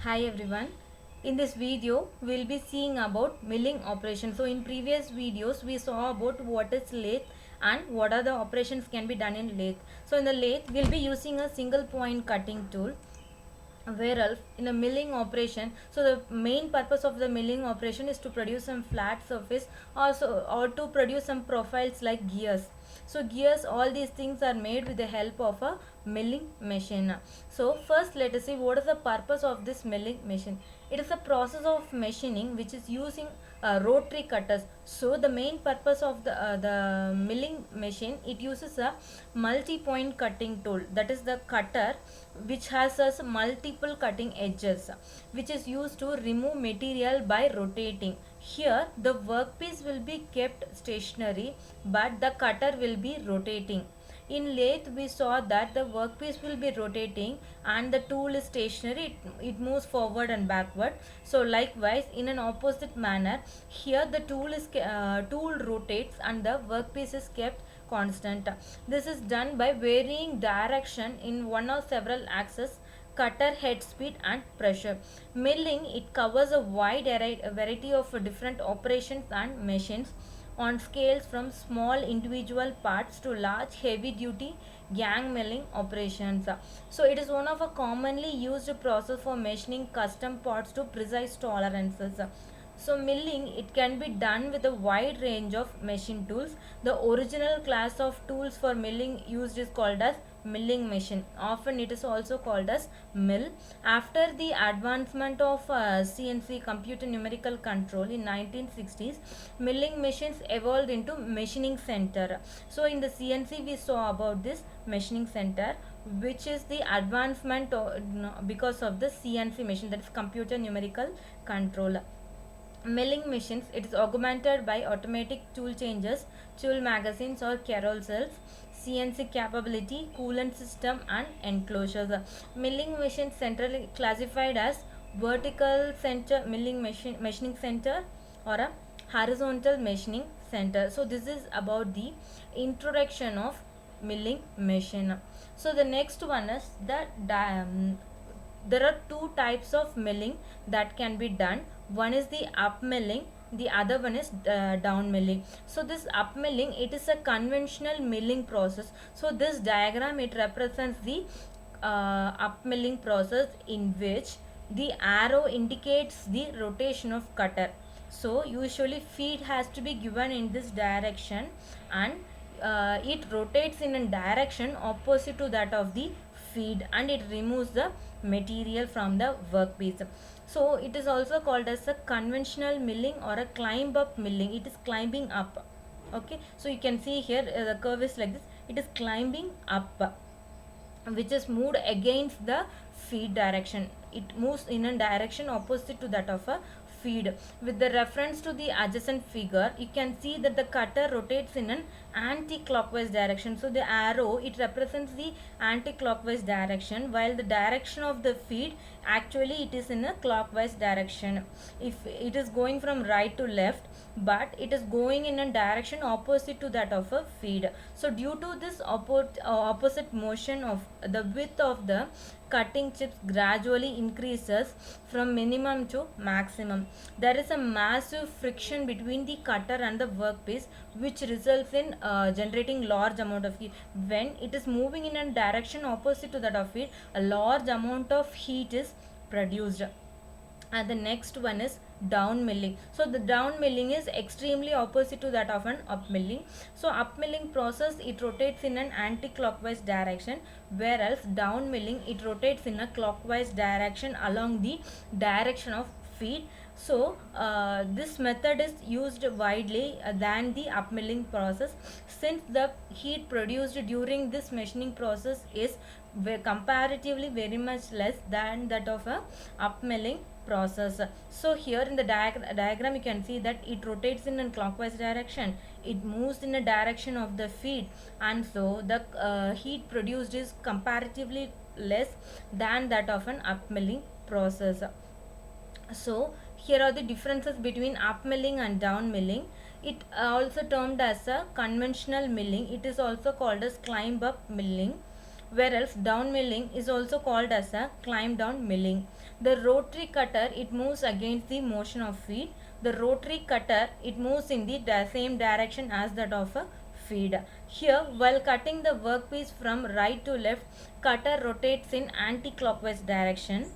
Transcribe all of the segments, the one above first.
Hi everyone. In this video, we'll be seeing about milling operation. So in previous videos, we saw about what is lathe and what are the operations can be done in lathe. So in the lathe, we'll be using a single point cutting tool. Whereas in a milling operation, so the main purpose of the milling operation is to produce some flat surface or to produce some profiles like gears. So gears, all these things are made with the help of a milling machine. So first let us see what is the purpose of this milling machine. It is a process of machining which is using rotary cutters. So the main purpose of the milling machine, it uses a multi-point cutting tool, that is the cutter which has us multiple cutting edges, which is used to remove material by rotating. Here the workpiece will be kept stationary but the cutter will be rotating. In lathe we saw that the workpiece will be rotating and the tool is stationary, it moves forward and backward. So likewise in an opposite manner, here the tool rotates and the workpiece is kept constant. This is done by varying direction in one or several axes, cutter head speed and pressure. Milling, it covers a wide variety of different operations and machines on scales from small individual parts to large heavy duty gang milling operations. So it is one of a commonly used process for machining custom parts to precise tolerances. So milling, it can be done with a wide range of machine tools. The original class of tools for milling used is called as milling machine. Often it is also called as mill. After the advancement of CNC, computer numerical control, in 1960s, milling machines evolved into machining center. So in the CNC we saw about this machining center, which is the advancement because of the CNC machine, that is computer numerical control. Milling machines, it is augmented by automatic tool changers, tool magazines or carousels, CNC capability, coolant system and enclosures. Milling machines centrally classified as vertical center milling machining center or a horizontal machining center. So this is about the introduction of milling machine. So the next one is the there are two types of milling that can be done. One is the up milling, the other one is down milling. So this up milling, it is a conventional milling process. So this diagram, it represents the up milling process in which the arrow indicates the rotation of cutter. So usually feed has to be given in this direction and it rotates in a direction opposite to that of the feed and it removes the material from the workpiece. So it is also called as a conventional milling or a climb up milling. It is climbing up. Okay, so you can see here the curve is like this. It is climbing up, which is moved against the feed direction. It moves in a direction opposite to that of a feed. With the reference to the adjacent figure, you can see that the cutter rotates in an anti-clockwise direction. So the arrow, it represents the anti-clockwise direction, while the direction of the feed, actually it is in a clockwise direction. If it is going from right to left, but it is going in a direction opposite to that of a feed. So due to this opposite motion of the width of the cutting chips gradually increases from minimum to maximum. There is a massive friction between the cutter and the workpiece, which results in generating large amount of heat. When it is moving in a direction opposite to that of heat, a large amount of heat is produced. And the next one is down milling. So the down milling is extremely opposite to that of an up milling. So up milling process, it rotates in an anti-clockwise direction, whereas down milling, it rotates in a clockwise direction along the direction of feed. So this method is used widely than the up milling process, since the heat produced during this machining process is comparatively very much less than that of a up milling process. So here in the diagram you can see that it rotates in a clockwise direction, it moves in a direction of the feed, and so the heat produced is comparatively less than that of an up milling process. So here are the differences between up milling and down milling. It also termed as a conventional milling. It is also called as climb up milling, whereas down milling is also called as a climb down milling. The rotary cutter, it moves against the motion of feed. The rotary cutter, it moves in the same direction as that of a feed. Here, while cutting the workpiece from right to left, cutter rotates in anti-clockwise direction.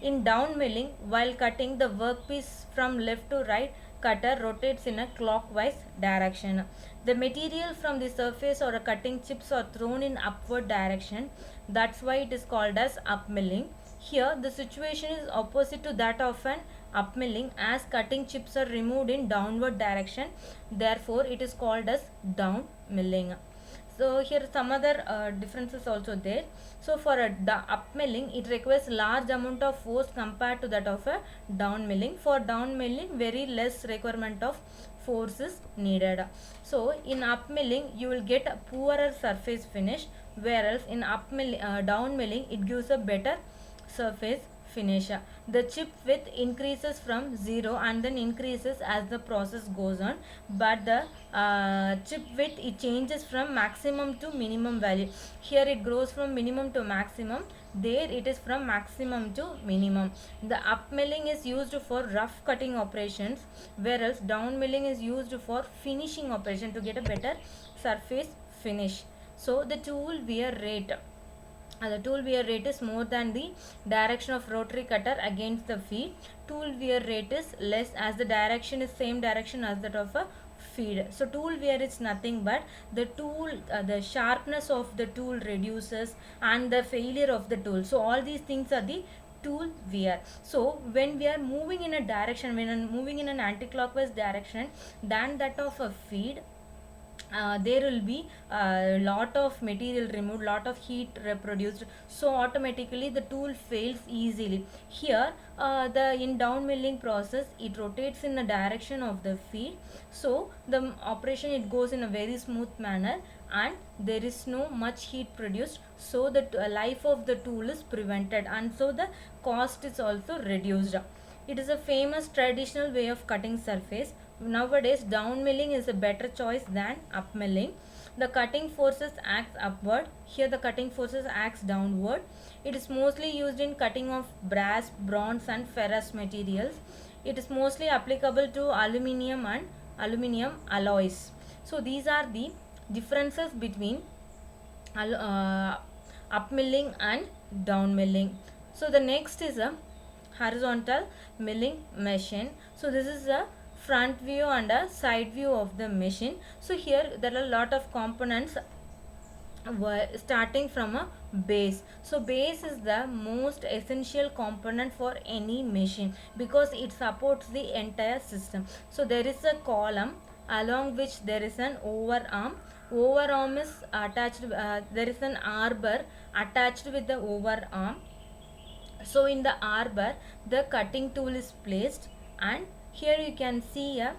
In down milling, while cutting the workpiece from left to right, cutter rotates in a clockwise direction. The material from the surface or a cutting chips are thrown in upward direction. That's why it is called as up milling. Here, the situation is opposite to that of an up milling, as cutting chips are removed in downward direction. Therefore, it is called as down milling. So here some other differences also there. So for up milling, it requires large amount of force compared to that of a down milling. For down milling, very less requirement of force is needed. So in up milling, you will get a poorer surface finish, whereas in down milling, it gives a better surface finish. The chip width increases from 0 and then increases as the process goes on, but the chip width, it changes from maximum to minimum value. Here it grows from minimum to maximum, there it is from maximum to minimum. The up milling is used for rough cutting operations, whereas down milling is used for finishing operation to get a better surface finish. So the tool wear rate, the tool wear rate is more than the direction of rotary cutter against the feed. Tool wear rate is less as the direction is same direction as that of a feed. So tool wear is nothing but the tool, the sharpness of the tool reduces and the failure of the tool. So all these things are the tool wear. So when we are moving in a direction, when moving in an anti-clockwise direction than that of a feed, there will be a lot of material removed, lot of heat reproduced, so automatically the tool fails easily. Here the in down milling process, it rotates in the direction of the feed, so the operation, it goes in a very smooth manner and there is no much heat produced, so the life of the tool is prevented and so the cost is also reduced. It is a famous traditional way of cutting surface. Nowadays, down milling is a better choice than up milling. The cutting forces acts upward. Here the cutting forces acts downward. It is mostly used in cutting of brass, bronze and ferrous materials. It is mostly applicable to aluminium and aluminium alloys. So these are the differences between up milling and down milling. So the next is a horizontal milling machine. So this is a front view and a side view of the machine. So here there are a lot of components starting from a base. So base is the most essential component for any machine because it supports the entire system. So there is a column along which there is an overarm. Overarm is attached, there is an arbor attached with the overarm. So in the arbor, the cutting tool is placed and here you can see a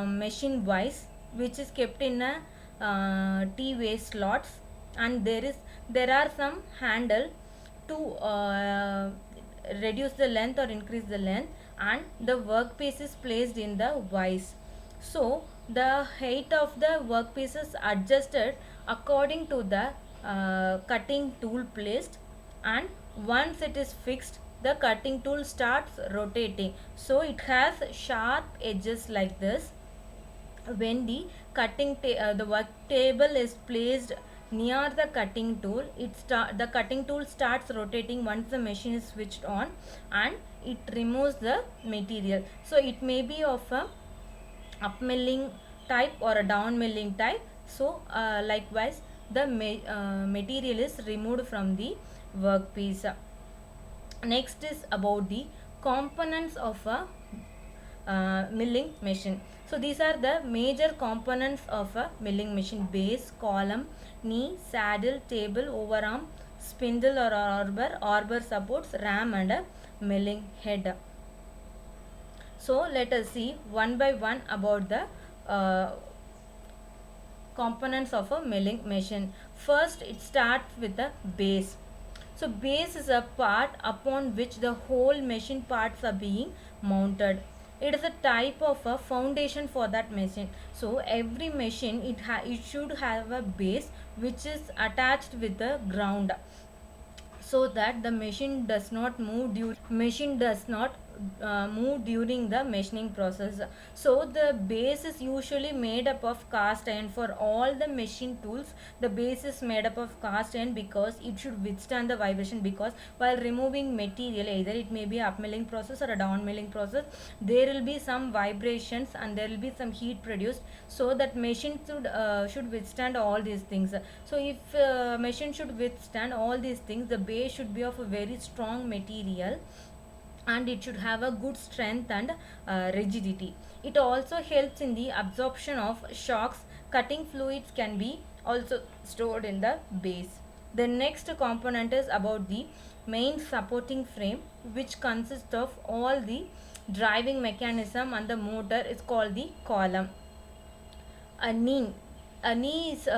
machine vise which is kept in a T-way slots, and there are some handle to reduce the length or increase the length, and the workpiece is placed in the vise. So the height of the workpiece is adjusted according to the cutting tool placed, and once it is fixed, the cutting tool starts rotating. So it has sharp edges like this. When the the work table is placed near the cutting tool, the cutting tool starts rotating once the machine is switched on, and it removes the material. So it may be of a up milling type or a down milling type. So likewise the material is removed from the workpiece. Next is about the components of a milling machine. So these are the major components of a milling machine: base, column, knee, saddle, table, overarm, spindle or arbor supports, ram and a milling head. So let us see one by one about the components of a milling machine. First, it starts with the base. So base is a part upon which the whole machine parts are being mounted. It is a type of a foundation for that machine. So every machine, it should have a base which is attached with the ground. so that the machine does not move during the machining process. So the base is usually made up of cast iron. For all the machine tools, the base is made up of cast iron because it should withstand the vibration, because while removing material, either it may be up milling process or a down milling process, there will be some vibrations and there will be some heat produced, so that machine should withstand all these things. So if machine should withstand all these things, the base should be of a very strong material and it should have a good strength and rigidity. It also helps in the absorption of shocks. Cutting fluids can be also stored in the base. The next component is about the main supporting frame, which consists of all the driving mechanism and the motor is called the column. A knee. A knee is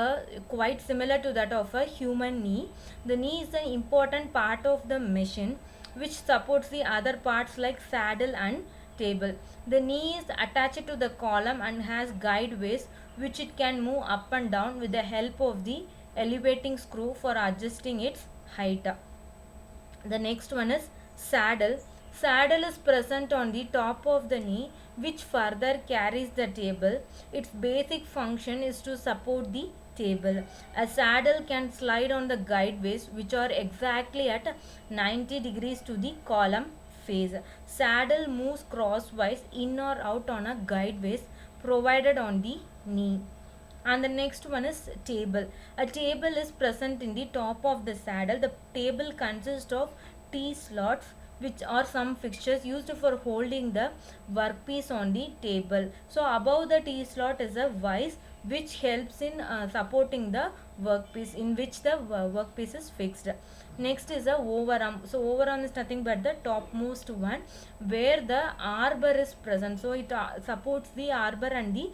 quite similar to that of a human knee. The knee is an important part of the machine which supports the other parts like saddle and table. The knee is attached to the column and has guideways which it can move up and down with the help of the elevating screw for adjusting its height. The next one is saddle. Saddle is present on the top of the knee which further carries the table. Its basic function is to support the table. A saddle can slide on the guideways which are exactly at 90 degrees to the column face. Saddle moves crosswise in or out on a guideways provided on the knee. And the next one is table. A table is present in the top of the saddle. The table consists of T-slots which are some fixtures used for holding the workpiece on the table. So above the T-slot is a vise which helps in supporting the workpiece, in which the workpiece is fixed. Next is a overarm. So overarm is nothing but the topmost one where the arbor is present. So it supports the arbor and the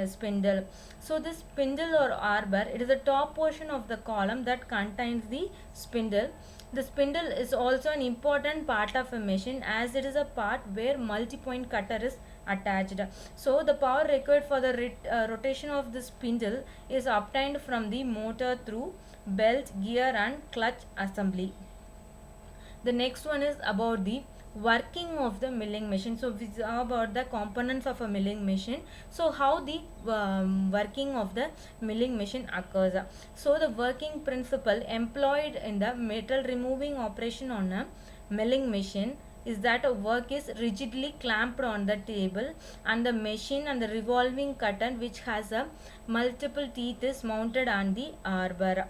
spindle. So this spindle or arbor, it is the top portion of the column that contains the spindle. The spindle is also an important part of a machine as it is a part where multi-point cutter is attached. So the power required for the rotation of the spindle is obtained from the motor through belt, gear and clutch assembly. The next one is about the working of the milling machine. So we saw about the components of a milling machine. So how the working of the milling machine occurs. So the working principle employed in the metal removing operation on a milling machine is that a work is rigidly clamped on the table and the machine and the revolving cutter which has a multiple teeth is mounted on the arbor.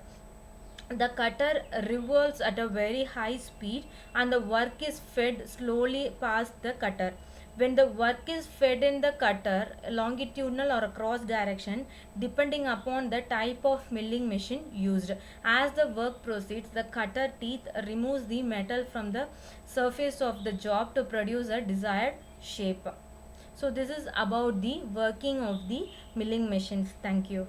The cutter revolves at a very high speed and the work is fed slowly past the cutter. When the work is fed in the cutter, longitudinal or cross direction, depending upon the type of milling machine used. As the work proceeds, the cutter teeth removes the metal from the surface of the job to produce a desired shape. So this is about the working of the milling machines. Thank you.